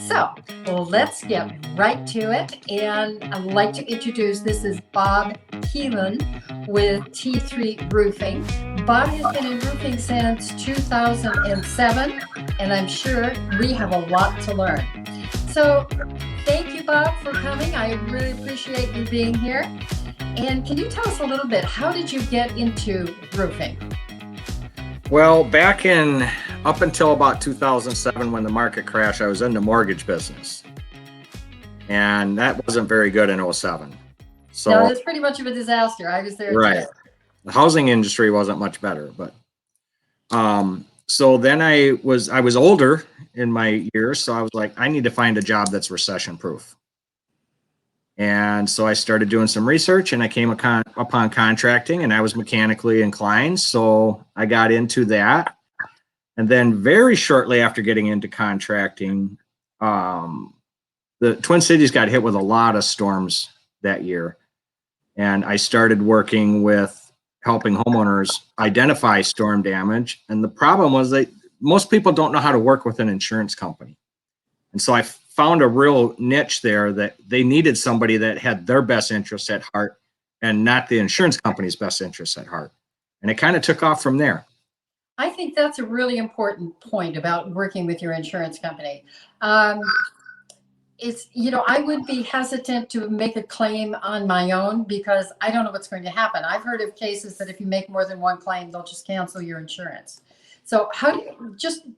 So let's get right to it. And I'd like to introduce this is Bob Keelin with T3 Roofing. Bob has been in roofing since 2007, and I'm sure we have a lot to learn. So thank you, Bob, for coming. I really appreciate you being here. And can you tell us a little bit, how did you get into roofing? Well, up until about 2007, when the market crashed, I was in the mortgage business. And that wasn't very good in 07. So no, that's pretty much of a disaster. I was there right. too. The housing industry wasn't much better, but so then I was older in my years, so I was like, I need to find a job that's recession proof. And so I started doing some research, and I came upon contracting, and I was mechanically inclined, so I got into that. And then very shortly after getting into contracting, the Twin Cities got hit with a lot of storms that year. And I started working with helping homeowners identify storm damage. And the problem was that most people don't know how to work with an insurance company. And so I found a real niche there, that they needed somebody that had their best interests at heart and not the insurance company's best interests at heart. And it kind of took off from there. I think that's a really important point about working with your insurance company. It's, I would be hesitant to make a claim on my own because I don't know what's going to happen. I've heard of cases that if you make more than one claim, they'll just cancel your insurance. So can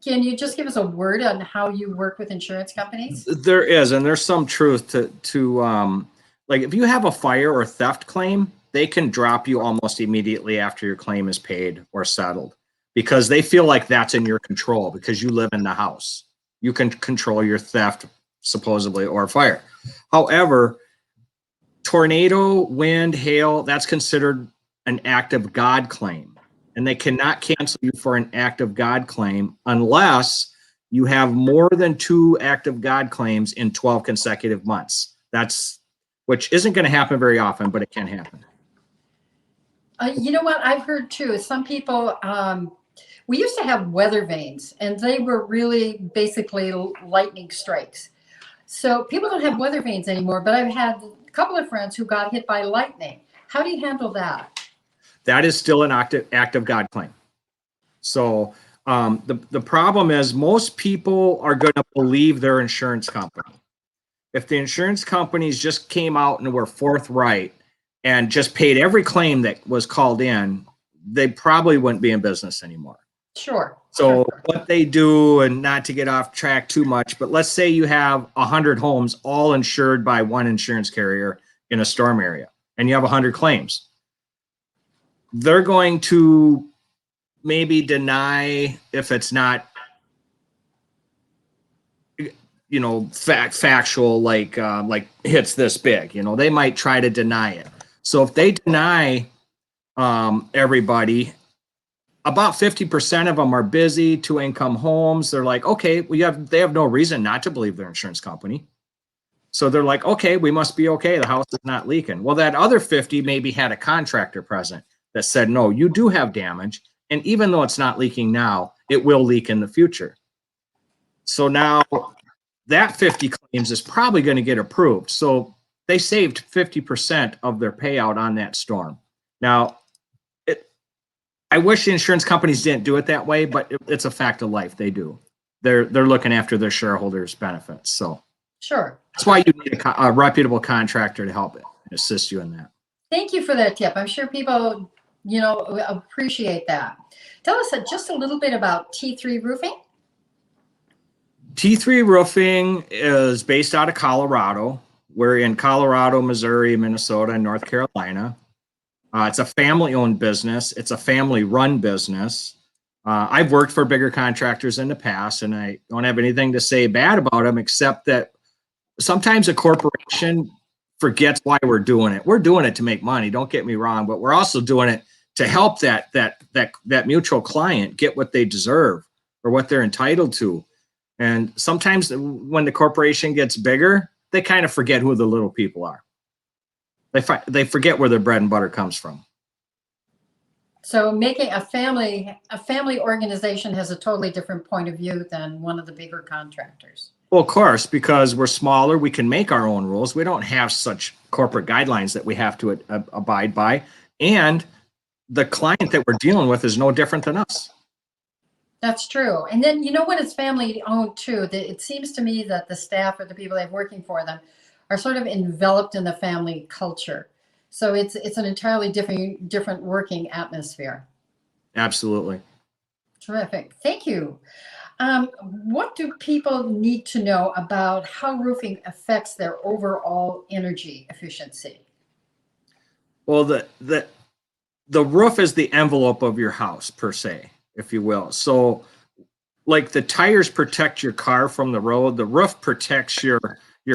you just give us a word on how you work with insurance companies? There is, and there's some truth to like, if you have a fire or theft claim, they can drop you almost immediately after your claim is paid or settled, because they feel like that's in your control because you live in the house. You can control your theft, supposedly, or fire. However, tornado, wind, hail, that's considered an act of God claim. And they cannot cancel you for an act of God claim unless you have more than 2 act of God claims in 12 consecutive months. Which isn't going to happen very often, but it can happen. You know what I've heard too is some people, we used to have weather vanes, and they were really basically lightning strikes. So people don't have weather vanes anymore, but I've had a couple of friends who got hit by lightning. How do you handle that? That is still an act of God claim. So the problem is most people are going to believe their insurance company. If the insurance companies just came out and were forthright and just paid every claim that was called in, they probably wouldn't be in business anymore. Sure. So what they do, and not to get off track too much, but let's say you have 100 homes all insured by one insurance carrier in a storm area, and you have 100 claims. They're going to maybe deny if it's not, factual, like hits this big. They might try to deny it. So if they deny everybody, about 50% of them are busy, 2-income homes. They're like, okay, they have no reason not to believe their insurance company. So they're like, okay, we must be okay. The house is not leaking. Well, that other 50 maybe had a contractor present that said, no, you do have damage. And even though it's not leaking now, it will leak in the future. So now that 50 claims is probably going to get approved. So they saved 50% of their payout on that storm. Now, I wish the insurance companies didn't do it that way, but it's a fact of life. They do. They're looking after their shareholders' benefits. So sure, that's why you need a reputable contractor to help assist you in that. Thank you for that tip. I'm sure people, appreciate that. Tell us just a little bit about T3 Roofing. T3 Roofing is based out of Colorado. We're in Colorado, Missouri, Minnesota, and North Carolina. It's a family-owned business. It's a family-run business. I've worked for bigger contractors in the past, and I don't have anything to say bad about them, except that sometimes a corporation forgets why we're doing it. We're doing it to make money, don't get me wrong, but we're also doing it to help that mutual client get what they deserve or what they're entitled to. And sometimes when the corporation gets bigger, they kind of forget who the little people are. They forget where their bread and butter comes from. So making a family organization has a totally different point of view than one of the bigger contractors. Well, of course, because we're smaller, we can make our own rules. We don't have such corporate guidelines that we have to abide by. And the client that we're dealing with is no different than us. That's true. And then, when it's family owned too, it seems to me that the staff or the people they have working for them are sort of enveloped in the family culture. So it's an entirely different working atmosphere. Absolutely. Terrific. Thank you. What do people need to know about how roofing affects their overall energy efficiency? Well, the roof is the envelope of your house, per se, if you will. So like the tires protect your car from the road, the roof protects your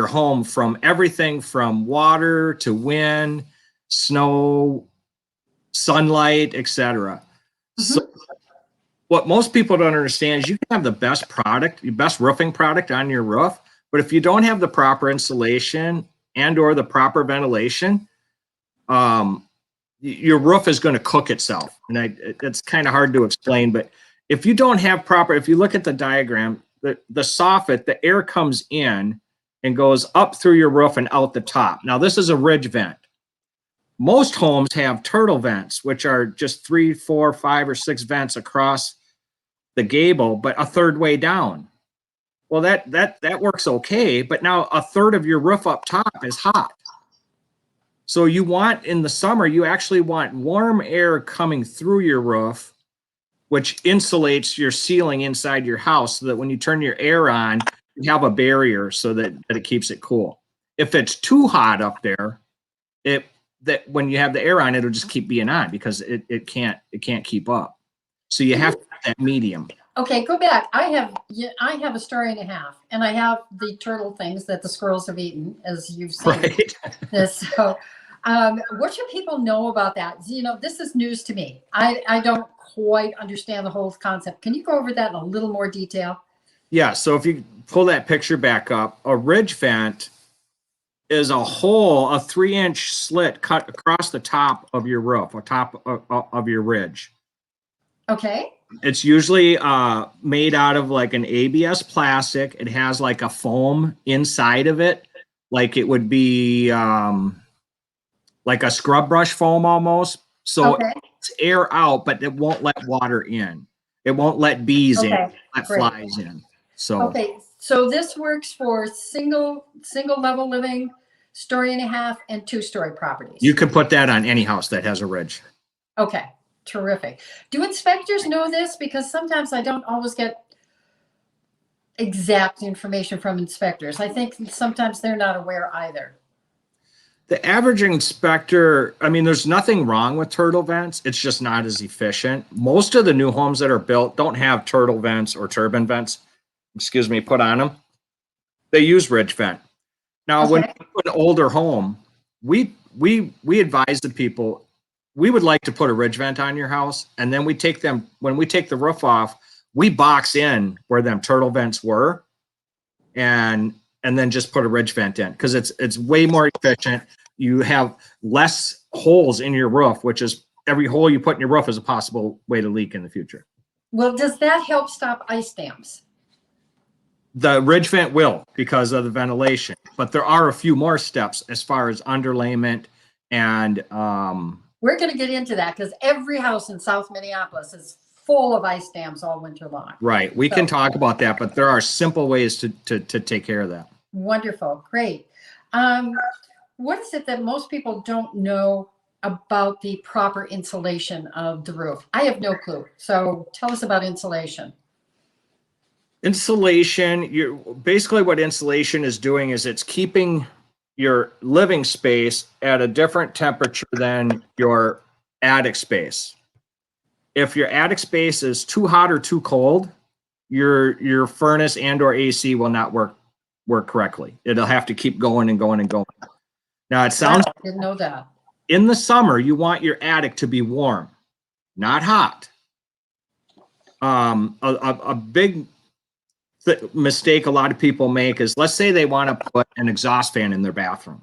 home from everything from water to wind, snow, sunlight, etc. So what most people don't understand is you can have the best product, the best roofing product on your roof, but if you don't have the proper insulation and or the proper ventilation, your roof is going to cook itself. And it's kind of hard to explain, but if you don't have proper, if you look at the diagram, the soffit, the air comes in and goes up through your roof and out the top. Now this is a ridge vent. Most homes have turtle vents, which are just 3, 4, 5, or 6 vents across the gable, but a third way down. Well, that works okay, but now a third of your roof up top is hot. So you want, in the summer, you actually want warm air coming through your roof, which insulates your ceiling inside your house so that when you turn your air on, you have a barrier so that it keeps it cool. If it's too hot up there, that when you have the air on, it'll just keep being on because it can't keep up. So you have to have that medium. Okay, go back. I have a story and a half, and I have the turtle things that the squirrels have eaten, as you've seen. Right. This. So, what should people know about that? This is news to me. I don't quite understand the whole concept. Can you go over that in a little more detail? Yeah. So if you pull that picture back up, a ridge vent is a hole, a 3-inch slit cut across the top of your roof, or top of your ridge. Okay. It's usually made out of like an ABS plastic. It has like a foam inside of it, like it would be like a scrub brush foam almost. So it's air out, but it won't let water in. It won't let bees in, let flies in. So so this works for single level living, story and a half, and 2-story properties. You could put that on any house that has a ridge. Okay. Terrific. Do inspectors know this? Because sometimes I don't always get exact information from inspectors. I think sometimes they're not aware either. The average inspector, I mean, there's nothing wrong with turtle vents. It's just not as efficient. Most of the new homes that are built don't have turtle vents or turbine vents, put on them. They use ridge vent. Now, when we put an older home, we advise the people, we would like to put a ridge vent on your house, and then when we take the roof off, we box in where them turtle vents were, and then just put a ridge vent in, because it's way more efficient. You have less holes in your roof, which is every hole you put in your roof is a possible way to leak in the future. Well, does that help stop ice dams? The ridge vent will, because of the ventilation, but there are a few more steps as far as underlayment and we're going to get into that because every house in South Minneapolis is full of ice dams all winter long. Right. We can talk about that, but there are simple ways to take care of that. Wonderful. Great. What is it that most people don't know about the proper insulation of the roof? I have no clue. So tell us about insulation. Insulation, basically what insulation is doing is it's keeping your living space at a different temperature than your attic space. If your attic space is too hot or too cold, your furnace and or AC will not work correctly. It'll have to keep going and going and going. Now it sounds, I didn't know that. In the summer, you want your attic to be warm, not hot. A big mistake a lot of people make is, let's say they want to put an exhaust fan in their bathroom,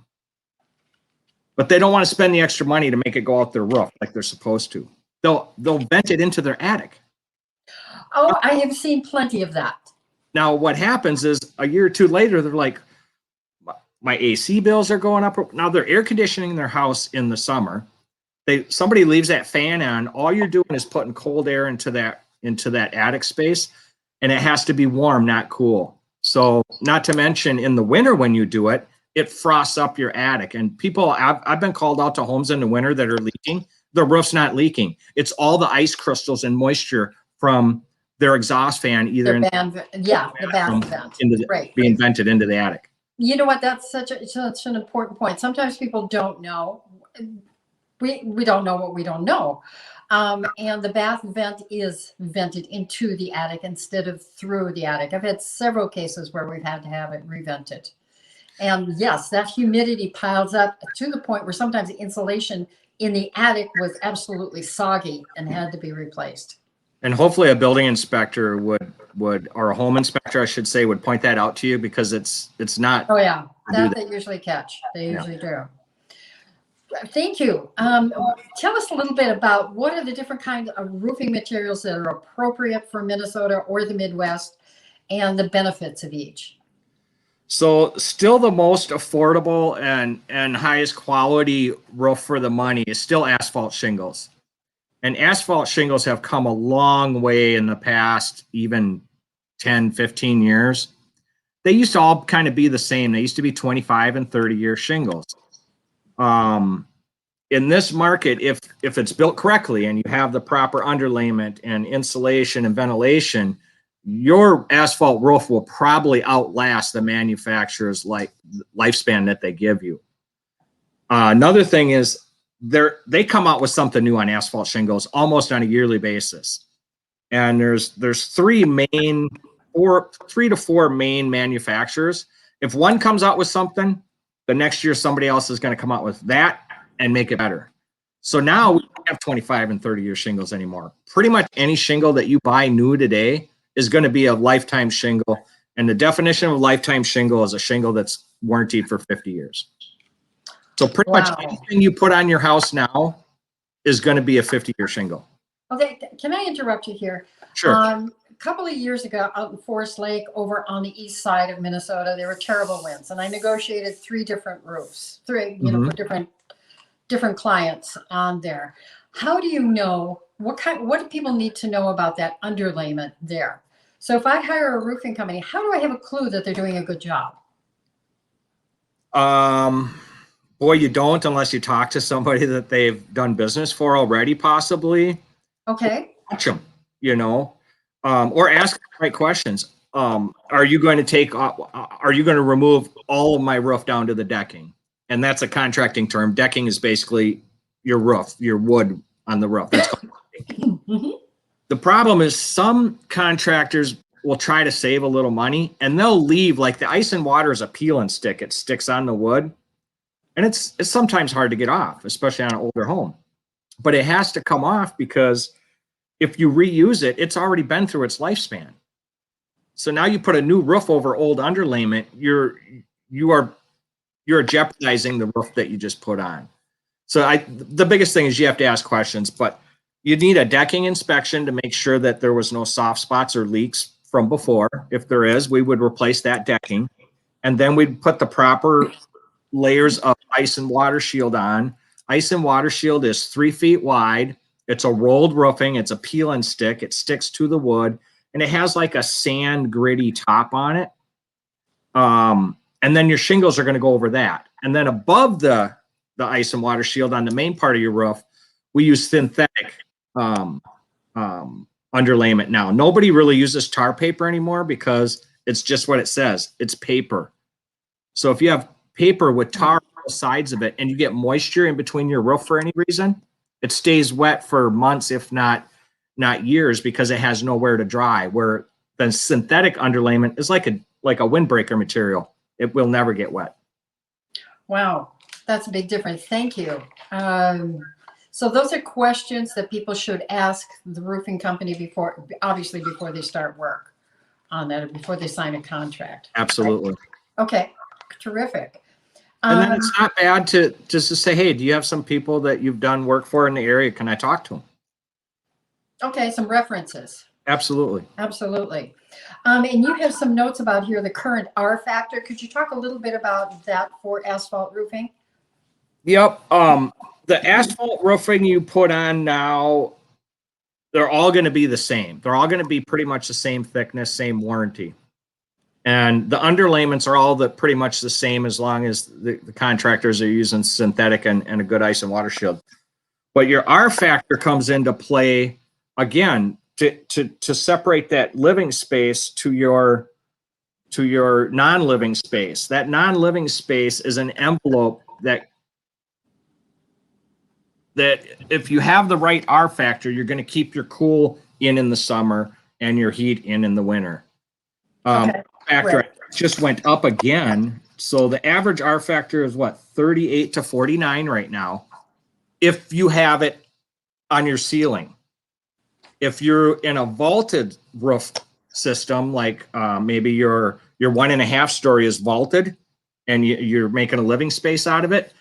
but they don't want to spend the extra money to make it go out their roof like they're supposed to. They'll vent it into their attic. Oh, I have seen plenty of that. Now what happens is a year or two later, they're like, my AC bills are going up. Now they're air conditioning their house in the summer. Somebody leaves that fan on. All you're doing is putting cold air into that attic space, and it has to be warm, not cool. So not to mention in the winter when you do it, it frosts up your attic. And people, I've been called out to homes in the winter that are leaking. The roof's not leaking. It's all the ice crystals and moisture from their exhaust fan, either the bath vent. Right. being vented into the attic. You know what? That's such an important point. Sometimes people don't know. We don't know what we don't know. And the bath vent is vented into the attic instead of through the attic. I've had several cases where we've had to have it revented. And yes, that humidity piles up to the point where sometimes the insulation in the attic was absolutely soggy and had to be replaced. And hopefully a building inspector would, or a home inspector, I should say, would point that out to you, because it's not. Oh yeah, that they usually catch. They usually do. Thank you. Tell us a little bit about what are the different kinds of roofing materials that are appropriate for Minnesota or the Midwest, and the benefits of each. So still the most affordable and highest quality roof for the money is still asphalt shingles. And asphalt shingles have come a long way in the past, even 10, 15 years. They used to all kind of be the same. They used to be 25 and 30-year shingles. In this market, if it's built correctly and you have the proper underlayment and insulation and ventilation, your asphalt roof will probably outlast the manufacturer's lifespan that they give you. Another thing is they come out with something new on asphalt shingles almost on a yearly basis. And there's three to four main manufacturers. If one comes out with something, the next year somebody else is going to come out with that and make it better. So now we don't have 25 and 30-year shingles anymore. Pretty much any shingle that you buy new today is going to be a lifetime shingle. And the definition of a lifetime shingle is a shingle that's warranted for 50 years. So pretty much anything you put on your house now is going to be a 50-year shingle. Okay, can I interrupt you here? Sure. A couple of years ago out in Forest Lake over on the east side of Minnesota, there were terrible winds, and I negotiated 3 different roofs, for different clients on there. How do you know what do people need to know about that underlayment there? So if I hire a roofing company, how do I have a clue that they're doing a good job? Boy, you don't unless you talk to somebody that they've done business for already, possibly. Okay. Watch them, or ask the right questions. Are you going to remove all of my roof down to the decking? And that's a contracting term. Decking is basically your roof, your wood on the roof. That's The problem is some contractors will try to save a little money, and they'll leave, like the ice and water is a peel and stick. It sticks on the wood, and it's sometimes hard to get off, especially on an older home. But it has to come off because if you reuse it, it's already been through its lifespan. So now you put a new roof over old underlayment, you're jeopardizing the roof that you just put on. So the biggest thing is you have to ask questions, but you need a decking inspection to make sure that there was no soft spots or leaks from before. If there is, we would replace that decking, and then we'd put the proper layers of ice and water shield on. Ice and water shield is 3 feet wide. It's a rolled roofing. It's a peel and stick. It sticks to the wood, and it has like a sand gritty top on it. And then your shingles are going to go over that. And then above the ice and water shield on the main part of your roof, we use synthetic underlayment now. Nobody really uses tar paper anymore because it's just what it says. It's paper. So if you have paper with tar on the sides of it and you get moisture in between your roof for any reason, it stays wet for months, if not years, because it has nowhere to dry. Where the synthetic underlayment is like a windbreaker material. It will never get wet. Wow, that's a big difference. Thank you. So those are questions that people should ask the roofing company before they start work on that, or before they sign a contract. Absolutely. Right? Okay, terrific. And then it's not bad to just to say, hey, do you have some people that you've done work for in the area? Can I talk to them? Okay, some references. Absolutely. Absolutely. And you have some notes about here, the current R factor. Could you talk a little bit about that for asphalt roofing? Yep. The asphalt roofing you put on now, they're all going to be the same. They're all going to be pretty much the same thickness, same warranty. And the underlayments are all pretty much the same as long as the contractors are using synthetic and a good ice and water shield. But your R factor comes into play again to separate that living space to your non-living space. That non-living space is an envelope that if you have the right R factor, you're going to keep your cool in the summer and your heat in the winter. Okay. Factor Right. just went up again. So the average R factor is what, 38 to 49 right now, if you have it on your ceiling. If you're in a vaulted roof system, like maybe your 1.5 story is vaulted and you're making a living space out of it,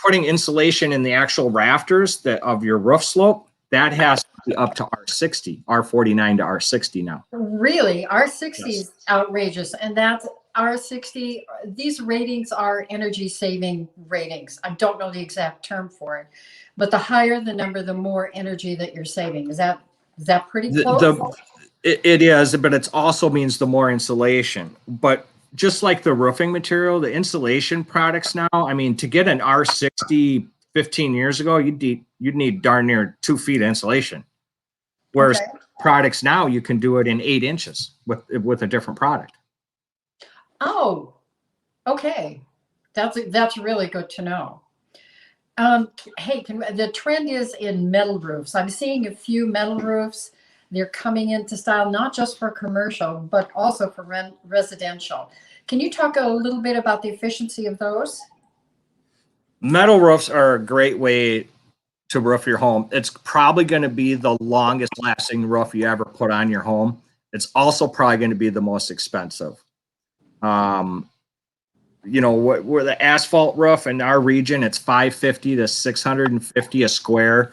putting insulation in the actual rafters of your roof slope, that has to be up to R60, R49 to R60 now. Really? R60 Yes. is outrageous. And that's R60. These ratings are energy saving ratings. I don't know the exact term for it, but the higher the number, the more energy that you're saving. Is that pretty close? It is, but it also means the more insulation. But just like the roofing material, the insulation products now, I mean, to get an R60 15 years ago, you'd need darn near 2 feet of insulation. Whereas products now, you can do it in 8 inches with a different product. Oh, okay. That's really good to know. Hey, the trend is in metal roofs. I'm seeing a few metal roofs. They're coming into style, not just for commercial, but also for residential. Can you talk a little bit about the efficiency of those? Metal roofs are a great way to roof your home. It's probably going to be the longest lasting roof you ever put on your home. It's also probably going to be the most expensive. You know, where the asphalt roof in our region, it's 550 to 650 a square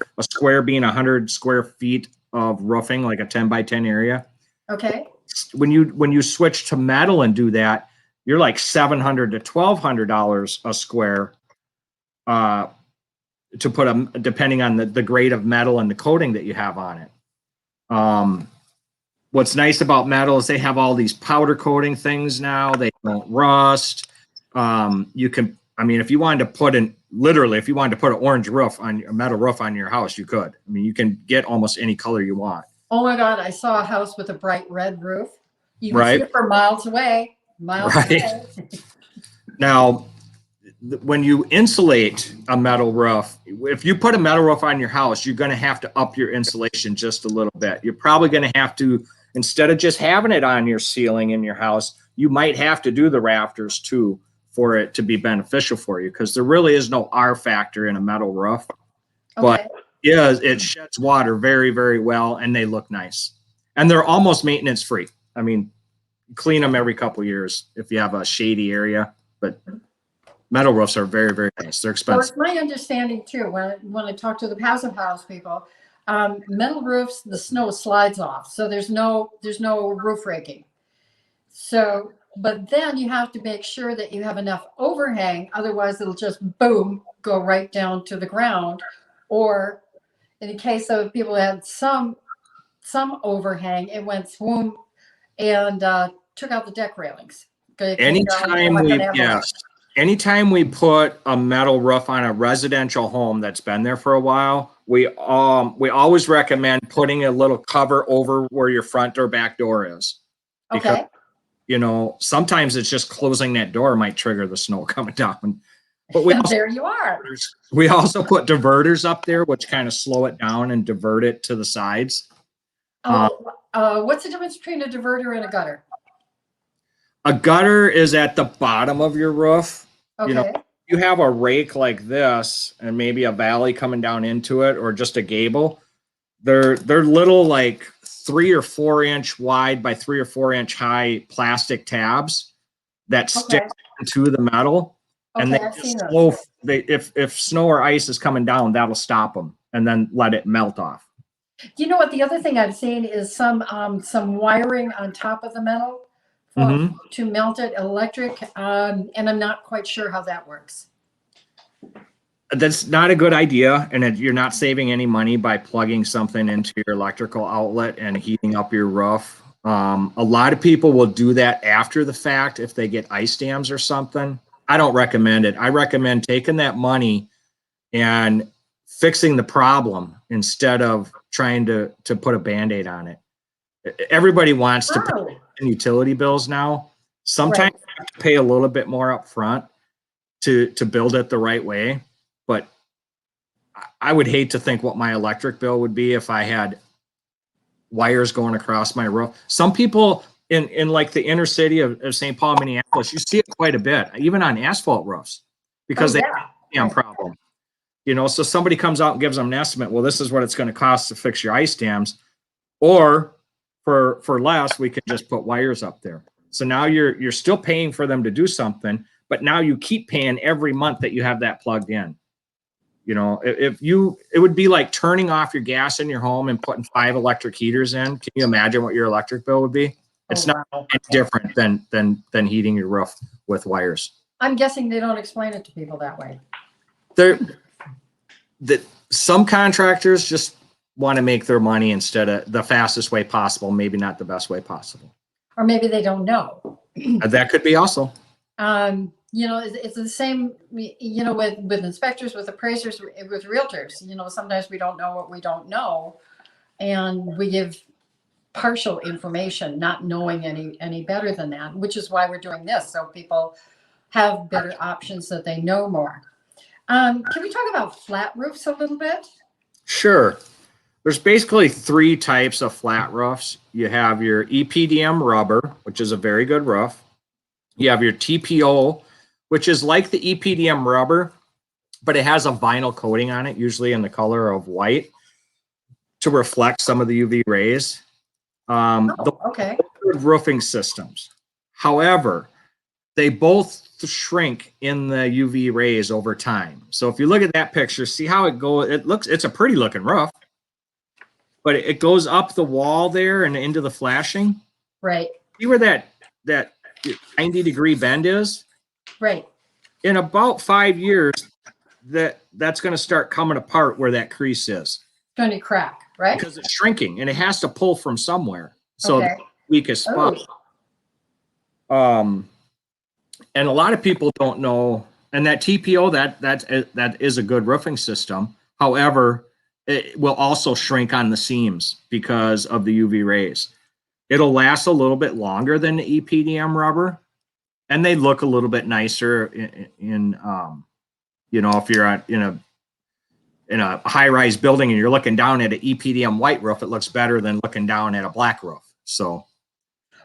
being 100 square feet of roofing, like a 10 by 10 area. Okay. When you switch to metal and do that, you're like $700 to $1,200 a square to put depending on the grade of metal and the coating that you have on it. What's nice about metal is they have all these powder coating things now. They don't rust. You can, I mean, if you wanted to put an orange roof on a metal roof on your house, you could. I mean, you can get almost any color you want. Oh my God, I saw a house with a bright red roof. You can see Right. it for miles away. Right. Now, when you insulate a metal roof, if you put a metal roof on your house, you're going to have to up your insulation just a little bit. You're probably going to have to, instead of just having it on your ceiling in your house, you might have to do the rafters too for it to be beneficial for you, because there really is no R factor in a metal roof. But yeah, it sheds water very, very well, and they look nice. And they're almost maintenance free. I mean, clean them every couple of years if you have a shady area, but metal roofs are very, very nice. They're expensive. So it's my understanding too, when I talk to the passive house people, metal roofs, the snow slides off. So there's no roof raking. So, but then you have to make sure that you have enough overhang. Otherwise it'll just boom, go right down to the ground. Or in the case of people who had some overhang, it went swoom and took out the deck railings. Anytime we put a metal roof on a residential home that's been there for a while, we always recommend putting a little cover over where your front or back door is. Because, you know, sometimes it's just closing that door might trigger the snow coming down. But there you are. We also put diverters up there, which kind of slow it down and divert it to the sides. What's the difference between a diverter and a gutter? A gutter is at the bottom of your roof. You know, you have a rake like this and maybe a valley coming down into it, or just a gable. They're little, like 3 or 4 inch wide by 3 or 4 inch high plastic tabs that stick to the metal. And if snow or ice is coming down, that'll stop them and then let it melt off. You know what? The other thing I've seen is some wiring on top of the metal for Hmm. to melt it electric, and I'm not quite sure how that works. That's not a good idea, and you're not saving any money by plugging something into your electrical outlet and heating up your roof. A lot of people will do that after the fact if they get ice dams or something. I don't recommend it. I recommend taking that money and fixing the problem instead of trying to put a Band-Aid on it. Everybody wants to pay Oh, utility bills now. Sometimes right. you have to pay a little bit more up front to build it the right way. But I would hate to think what my electric bill would be if I had wires going across my roof. Some people in like the inner city of St. Paul, Minneapolis, you see it quite a bit, even on asphalt roofs, Oh, because they have yeah. a dam Right. problem. You know, so somebody comes out and gives them an estimate. Well, this is what it's going to cost to fix your ice dams, or for less, we can just put wires up there. So now you're still paying for them to do something, but now you keep paying every month that you have that plugged in. You know, if you, it would be like turning off your gas in your home and putting 5 electric heaters in. Can you imagine what your electric bill would be? Oh, It's not wow. any different than heating your roof with wires. I'm guessing they don't explain it to people that way. There, that some contractors just want to make their money instead of the fastest way possible, maybe not the best way possible. Or maybe they don't know. That could be also. It's the same, with inspectors, with appraisers, with realtors. Sometimes we don't know what we don't know, and we give partial information, not knowing any better than that, which is why we're doing this, so people have better options, that they know more. Can we talk about flat roofs a little bit? Sure. There's basically 3 types of flat roofs. You have your EPDM rubber, which is a very good roof. You have your TPO, which is like the EPDM rubber, but it has a vinyl coating on it, usually in the color of white, to reflect some of the UV rays. The Okay. roofing systems. However, they both shrink in the UV rays over time. So if you look at that picture, see how it goes. It's a pretty looking roof, but it goes up the wall there and into the flashing. Right. See where that 90-degree bend is? Right. In about 5 years, that's going to start coming apart where that crease is, Going to crack, right? because it's shrinking and it has to pull from somewhere. So Okay. the weakest Oh, spot. And a lot of people don't know. And that TPO, that is a good roofing system. However, it will also shrink on the seams because of the UV rays. It'll last a little bit longer than the EPDM rubber, and they look a little bit nicer if you're in a high-rise building and you're looking down at an EPDM white roof, it looks better than looking down at a black roof. So,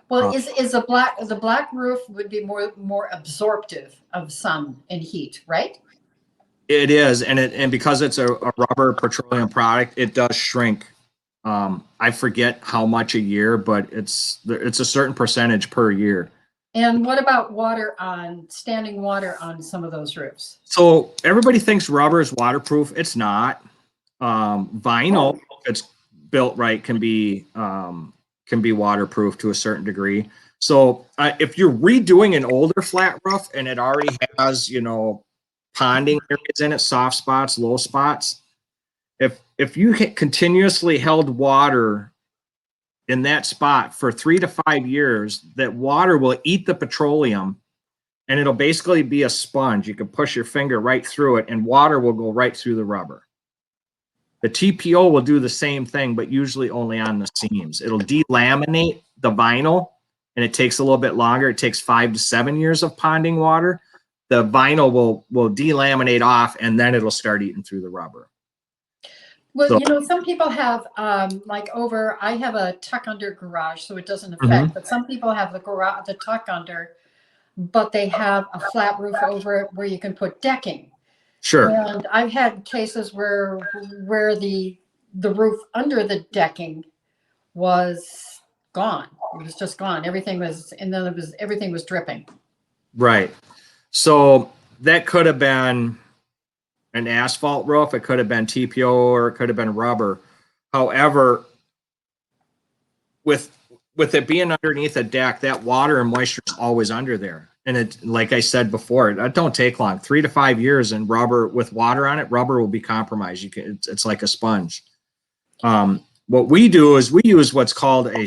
well, is the black roof would be more absorptive of sun and heat, right? it is, and because it's a rubber petroleum product, it does shrink. I forget how much a year, but it's a certain percentage per year. And what about standing water on some of those roofs? So everybody thinks rubber is waterproof. It's not. Vinyl, if it's built right, can be waterproof to a certain degree. So if you're redoing an older flat roof and it already has, ponding areas in it, soft spots, low spots, if you continuously held water in that spot for 3 to 5 years, that water will eat the petroleum and it'll basically be a sponge. You can push your finger right through it and water will go right through the rubber. The TPO will do the same thing, but usually only on the seams. It'll delaminate the vinyl, and it takes a little bit longer. It takes 5 to 7 years of ponding water. The vinyl will delaminate off, and then it'll start eating through the rubber. Well, So, some people have, I have a tuck under garage, so it doesn't affect, mhm, but some people have the tuck under, but they have a flat roof over it where you can put decking. sure. And I've had cases where the roof under the decking was gone. It was just gone. Everything was, and then everything was dripping. Right. So that could have been an asphalt roof. It could have been TPO, or it could have been rubber. However, with it being underneath a deck, that water and moisture is always under there. And it, like I said before, it don't take long, 3 to 5 years, and rubber with water on it, rubber will be compromised. It's like a sponge. What we do is we use what's called a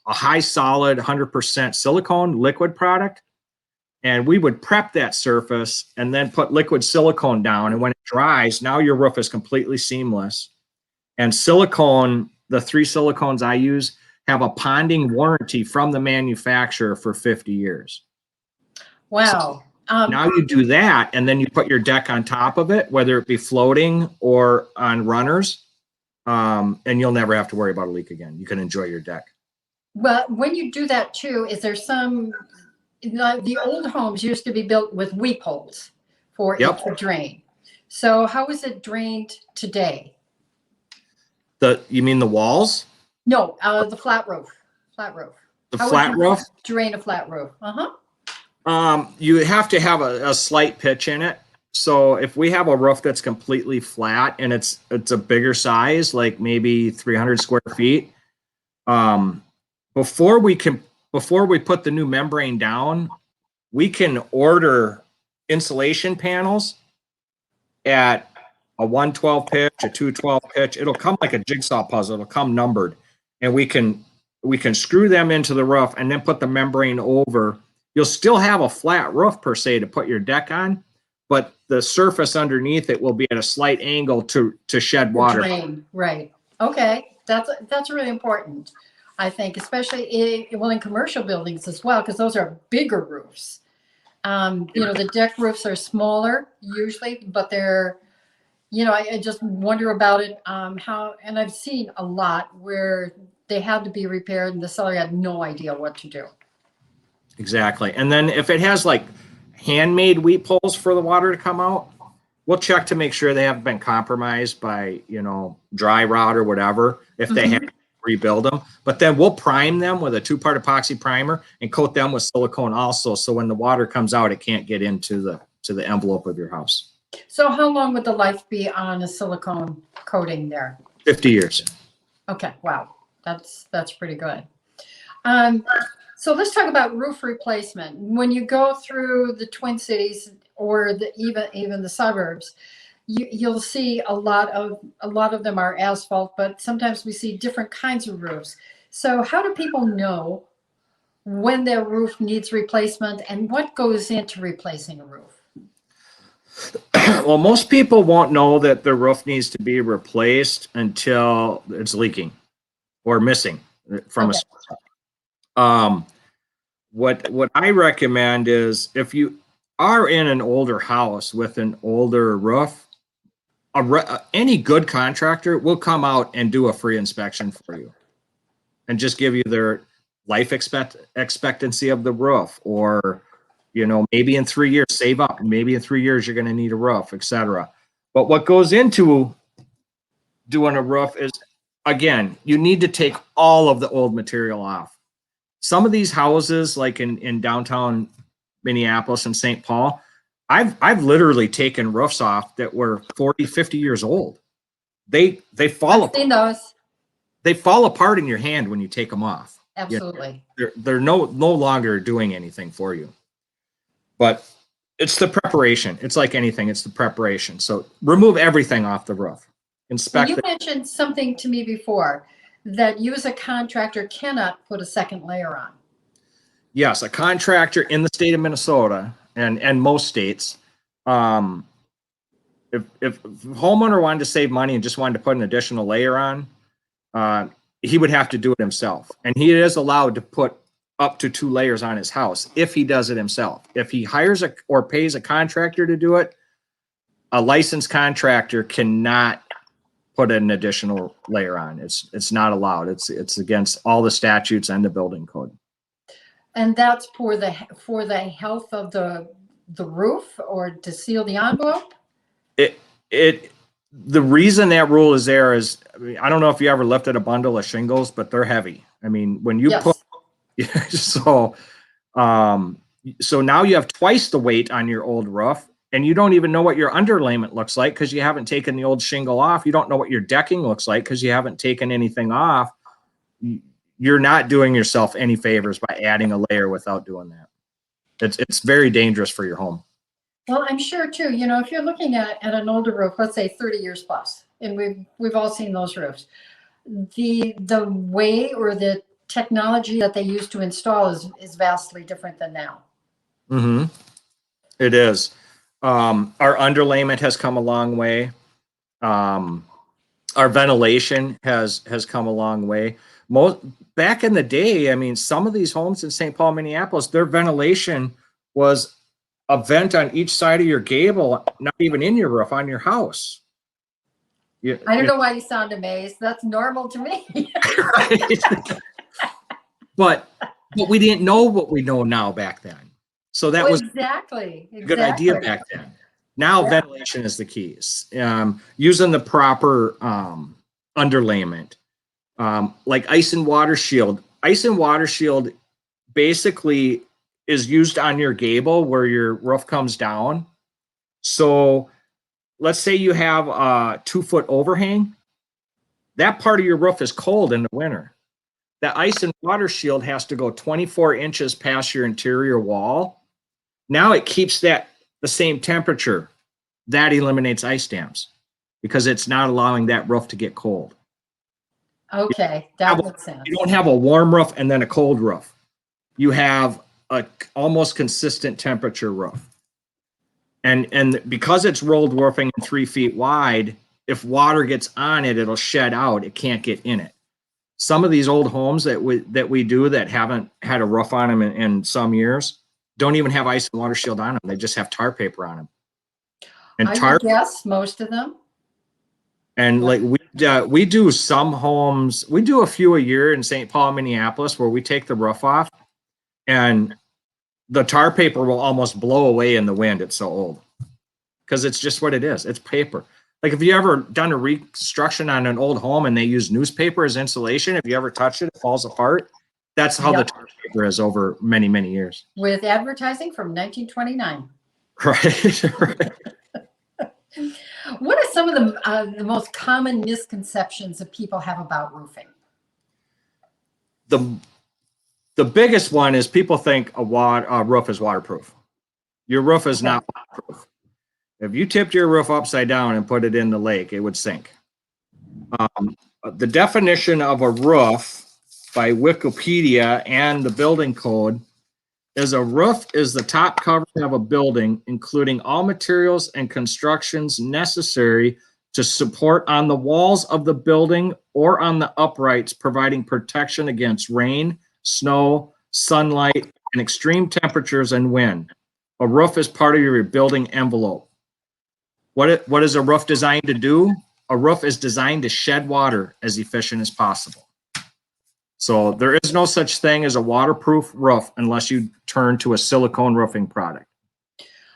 high solid 100% silicone liquid product. And we would prep that surface and then put liquid silicone down. And when it dries, now your roof is completely seamless. And silicone, the 3 silicones I use, have a ponding warranty from the manufacturer for 50 years. Wow. So now you do that, and then you put your deck on top of it, whether it be floating or on runners, and you'll never have to worry about a leak again. You can enjoy your deck. Well, when you do that too, is there some, the old homes used to be built with weep holes for it to drain. So how is it drained today? You mean the walls? No, the flat roof. Flat roof. The flat roof? Drain a flat roof. You have to have a slight pitch in it. So if we have a roof that's completely flat and it's a bigger size, like maybe 300 square feet, before we put the new membrane down, we can order insulation panels at a 112 pitch, a 212 pitch. It'll come like a jigsaw puzzle. It'll come numbered, and we can screw them into the roof and then put the membrane over. You'll still have a flat roof per se to put your deck on, but the surface underneath it will be at a slight angle to shed water. Drain, right. Okay, that's really important, I think, especially in commercial buildings as well, because those are bigger roofs. The deck roofs are smaller usually, but they're, I just wonder about it, and I've seen a lot where they had to be repaired and the seller had no idea what to do. Exactly. And then if it has like handmade weep holes for the water to come out, we'll check to make sure they haven't been compromised by, dry rot or whatever, if they have to rebuild them. But then we'll prime them with a 2-part epoxy primer and coat them with silicone also. So when the water comes out, it can't get into the envelope of your house. So how long would the life be on a silicone coating there? 50 years. Okay. Wow. That's pretty good. So let's talk about roof replacement. When you go through the Twin Cities or even the suburbs, you'll see a lot of them are asphalt, but sometimes we see different kinds of roofs. So how do people know when their roof needs replacement and what goes into replacing a roof? Well, most people won't know that the roof needs to be replaced until it's leaking or missing from a source. What I recommend is if you are in an older house with an older roof, any good contractor will come out and do a free inspection for you and just give you their life expectancy of the roof, or maybe in 3 years, save up. Maybe in 3 years, you're going to need a roof, etc. But what goes into doing a roof is, again, you need to take all of the old material off. Some of these houses, like in downtown Minneapolis and St. Paul, I've literally taken roofs off that were 40, 50 years old. They fall apart. Seen those. They fall apart in your hand when you take them off. Absolutely. They're no longer doing anything for you. But it's the preparation. It's like anything. It's the preparation. So remove everything off the roof. Inspect. You mentioned something to me before that you as a contractor cannot put a second layer on. Yes, a contractor in the state of Minnesota and most states, if a homeowner wanted to save money and just wanted to put an additional layer on, he would have to do it himself. And he is allowed to put up to 2 layers on his house if he does it himself. If he hires or pays a contractor to do it, a licensed contractor cannot put an additional layer on. It's not allowed. It's against all the statutes and the building code. And that's for the health of the roof, or to seal the envelope? The reason that rule is there is, I don't know if you ever lifted a bundle of shingles, but they're heavy. I mean, when you put so now you have twice the weight on your old roof, and you don't even know what your underlayment looks like because you haven't taken the old shingle off. You don't know what your decking looks like because you haven't taken anything off. You're not doing yourself any favors by adding a layer without doing that. It's very dangerous for your home. Well, I'm sure too, you know, if you're looking at an older roof, let's say 30 years plus, and we've all seen those roofs, the way or the technology that they used to install is vastly different than now. Mm-hmm. It is. Our underlayment has come a long way. Our ventilation has come a long way. Back in the day, I mean, some of these homes in St. Paul, Minneapolis, their ventilation was a vent on each side of your gable, not even in your roof, on your house. I don't know why you sound amazed. That's normal to me. Right? But we didn't know what we know now back then. So that was exactly a good idea back then. Now ventilation is the keys. Using the proper underlayment, like ice and water shield. Ice and water shield basically is used on your gable where your roof comes down. So let's say you have a 2-foot overhang. That part of your roof is cold in the winter. That ice and water shield has to go 24 inches past your interior wall. Now it keeps that the same temperature. That eliminates ice dams because it's not allowing that roof to get cold. Okay, that makes sense. You don't have a warm roof and then a cold roof. You have a almost consistent temperature roof. And because it's rolled roofing and 3 feet wide, if water gets on it, it'll shed out. It can't get in it. Some of these old homes that we do that haven't had a roof on them in some years don't even have ice and water shield on them. They just have tar paper on them. And I would guess most of them. And like we do some homes, we do a few a year in St. Paul, Minneapolis, where we take the roof off and the tar paper will almost blow away in the wind. It's so old because it's just what it is. It's paper. Like if you ever done a reconstruction on an old home and they use newspaper as insulation, if you ever touch it, it falls apart. That's how the tar paper is over many, many years. With advertising from 1929. Right. Right. What are some of the most common misconceptions that people have about roofing? The biggest one is people think a roof is waterproof. Your roof is not waterproof. If you tipped your roof upside down and put it in the lake, it would sink. The definition of a roof by Wikipedia and the building code is a roof is the top covering of a building, including all materials and constructions necessary to support on the walls of the building or on the uprights, providing protection against rain, snow, sunlight, and extreme temperatures and wind. A roof is part of your building envelope. What is a roof designed to do? A roof is designed to shed water as efficient as possible. So there is no such thing as a waterproof roof unless you turn to a silicone roofing product.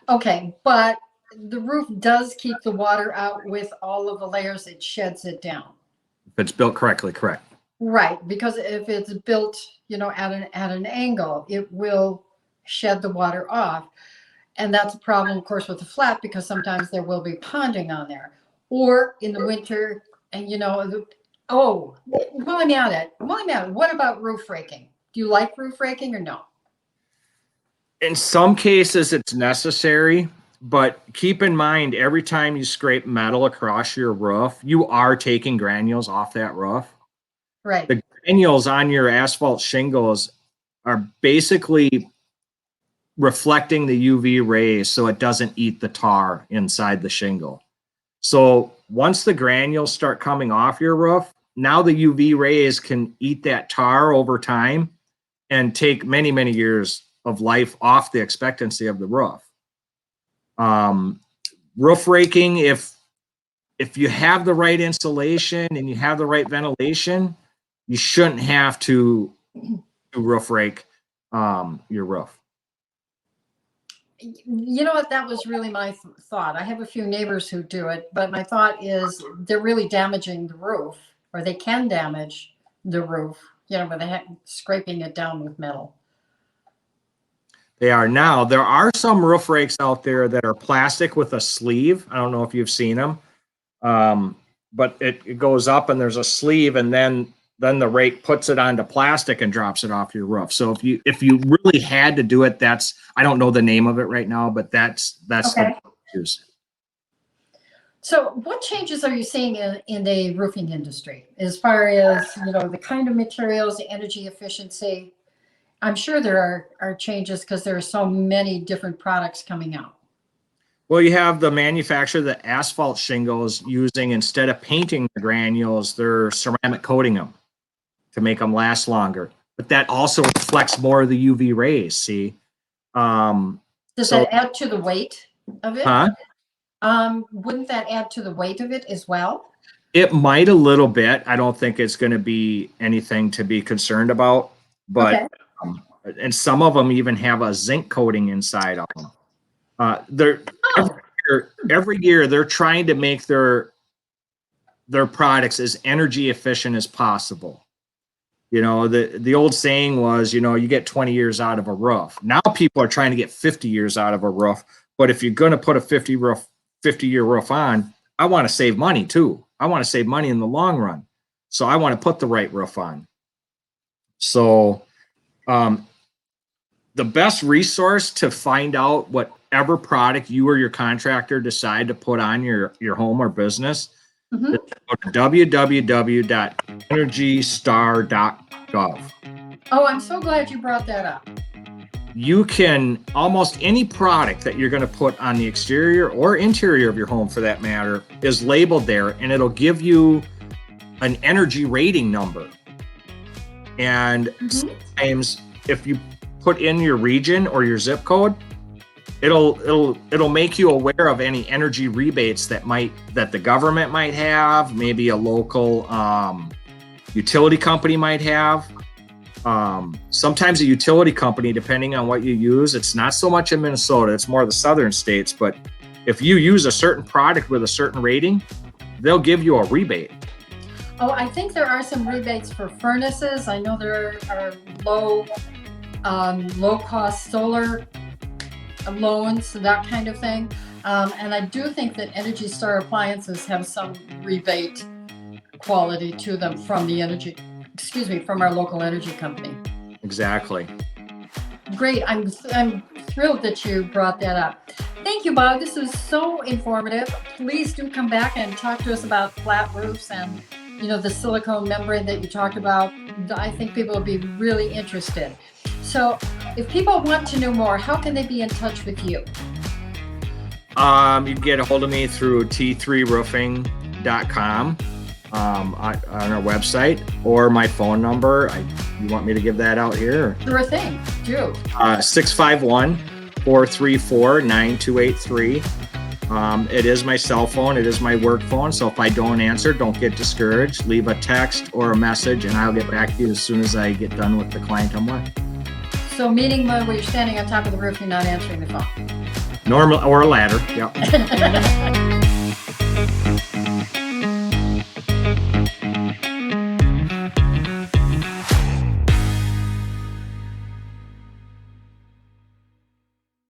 Okay, but the roof does keep the water out with all of the layers. It sheds it down. If it's built correctly, correct. Right, because if it's built, you know, at an angle, it will shed the water off. And that's a problem, of course, with the flat because sometimes there will be ponding on there. Or in the winter, and you know, while I'm at it, what about roof raking? Do you like roof raking or no? In some cases, it's necessary, but keep in mind, every time you scrape metal across your roof, you are taking granules off that roof. Right. The granules on your asphalt shingles are basically reflecting the UV rays so it doesn't eat the tar inside the shingle. So once the granules start coming off your roof, now the UV rays can eat that tar over time and take many, many years of life off the expectancy of the roof. Roof raking, if you have the right insulation and you have the right ventilation, you shouldn't have to roof rake your roof. You know what? That was really my thought. I have a few neighbors who do it, but my thought is they're really damaging the roof, or they can damage the roof, you know, by scraping it down with metal. They are now. There are some roof rakes out there that are plastic with a sleeve. I don't know if you've seen them. But it goes up and there's a sleeve, and then the rake puts it onto plastic and drops it off your roof. So if you really had to do it, I don't know the name of it right now, but that's Okay. the use. So what changes are you seeing in the roofing industry as far as, the kind of materials, the energy efficiency? I'm sure there are changes because there are so many different products coming out. Well, you have the manufacturer of the asphalt shingles using, instead of painting the granules, they're ceramic coating them to make them last longer. But that also reflects more of the UV rays, see? Does that add to the weight of it? Huh? Wouldn't that add to the weight of it as well? It might a little bit. I don't think it's going to be anything to be concerned about. But and some of them even have a zinc coating inside of them. Every year they're trying to make their products as energy efficient as possible. The old saying was, you get 20 years out of a roof. Now people are trying to get 50 years out of a roof. But if you're going to put a 50-year roof on, I want to save money too. I want to save money in the long run. So I want to put the right roof on. So the best resource to find out whatever product you or your contractor decide to put on your home or business is go to www.energystar.gov. Oh, I'm so glad you brought that up. You can, almost any product that you're going to put on the exterior or interior of your home for that matter is labeled there, and it'll give you an energy rating number. And sometimes if you put in your region or your zip code, it'll make you aware of any energy rebates that the government might have, maybe a local utility company might have. Sometimes a utility company, depending on what you use, it's not so much in Minnesota, it's more the southern states, but if you use a certain product with a certain rating, they'll give you a rebate. Oh, I think there are some rebates for furnaces. I know there are low cost solar loans, that kind of thing. And I do think that Energy Star appliances have some rebate quality to them from from our local energy company. Exactly. Great. I'm thrilled that you brought that up. Thank you, Bob. This was so informative. Please do come back and talk to us about flat roofs and the silicone membrane that you talked about. I think people will be really interested. So if people want to know more, how can they be in touch with you? You can get a hold of me through t3roofing.com on our website, or my phone number. You want me to give that out here? Sure thing. Do. 651-434-9283. It is my cell phone. It is my work phone. So if I don't answer, don't get discouraged. Leave a text or a message, and I'll get back to you as soon as I get done with the client I'm with. So meaning when you're standing on top of the roof, you're not answering the phone? Normal, or a ladder. Yep.